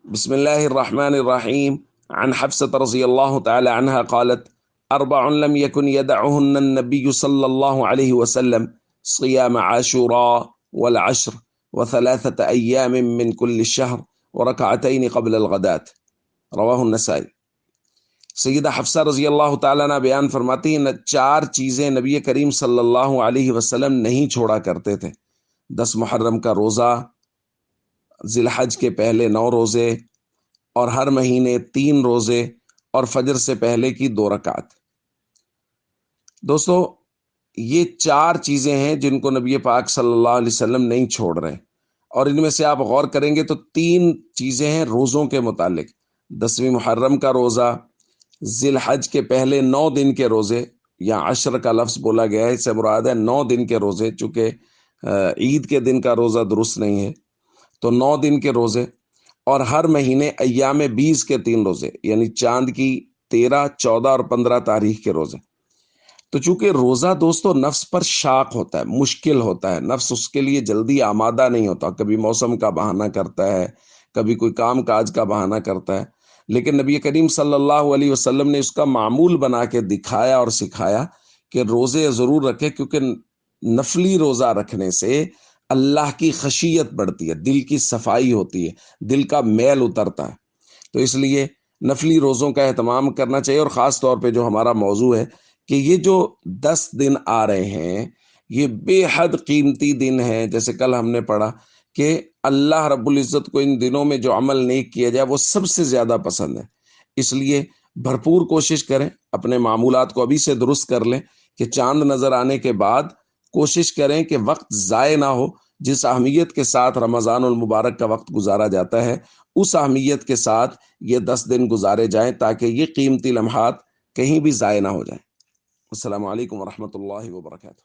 بسم الله الرحمن الرحيم. عن حفصة رضي الله تعالى عنها قالت: أربع لم يكن يدعهن النبي صلى الله عليه وسلم: صيام عاشوراء والعشر وثلاثة أيام من كل الشهر وركعتين قبل الغداة. رواہ النسائی۔ سیدہ حفصہ رضی اللہ تعالیٰ عنہ بیان فرماتی ہیں چار چیزیں نبی کریم صلی اللہ علیہ وسلم نہیں چھوڑا کرتے تھے: 10 محرم کا روزہ، ذی الحج کے پہلے 9 روزے، اور ہر مہینے 3 روزے، اور فجر سے پہلے کی 2 رکعت۔ دوستو، یہ 4 چیزیں ہیں جن کو نبی پاک صلی اللہ علیہ وسلم نہیں چھوڑ رہے، اور ان میں سے آپ غور کریں گے تو 3 چیزیں ہیں روزوں کے متعلق: 10ویں محرم کا روزہ، ذی الحج کے پہلے 9 دن کے روزے، یا عشر کا لفظ بولا گیا ہے، اس سے مراد ہے 9 دن کے روزے، چونکہ عید کے دن کا روزہ درست نہیں ہے، تو 9 دن کے روزے، اور ہر مہینے ایام 20 کے 3 روزے، یعنی چاند کی 13، 14 اور 15 تاریخ کے روزے۔ تو چونکہ روزہ دوستو نفس پر شاق ہوتا ہے، مشکل ہوتا ہے، نفس اس کے لیے جلدی آمادہ نہیں ہوتا، کبھی موسم کا بہانہ کرتا ہے، کبھی کوئی کام کاج کا بہانہ کرتا ہے، لیکن نبی کریم صلی اللہ علیہ وسلم نے اس کا معمول بنا کے دکھایا اور سکھایا کہ روزے ضرور رکھے، کیونکہ نفلی روزہ رکھنے سے اللہ کی خشیت بڑھتی ہے، دل کی صفائی ہوتی ہے، دل کا میل اترتا ہے۔ تو اس لیے نفلی روزوں کا اہتمام کرنا چاہیے، اور خاص طور پہ جو ہمارا موضوع ہے کہ یہ جو 10 دن آ رہے ہیں یہ بے حد قیمتی دن ہیں۔ جیسے کل ہم نے پڑھا کہ اللہ رب العزت کو ان دنوں میں جو عمل نیک کیا جائے وہ سب سے زیادہ پسند ہے، اس لیے بھرپور کوشش کریں، اپنے معمولات کو ابھی سے درست کر لیں کہ چاند نظر آنے کے بعد کوشش کریں کہ وقت ضائع نہ ہو۔ جس اہمیت کے ساتھ رمضان المبارک کا وقت گزارا جاتا ہے اس اہمیت کے ساتھ یہ 10 دن گزارے جائیں تاکہ یہ قیمتی لمحات کہیں بھی ضائع نہ ہو جائیں۔ السلام علیکم ورحمۃ اللہ وبرکاتہ۔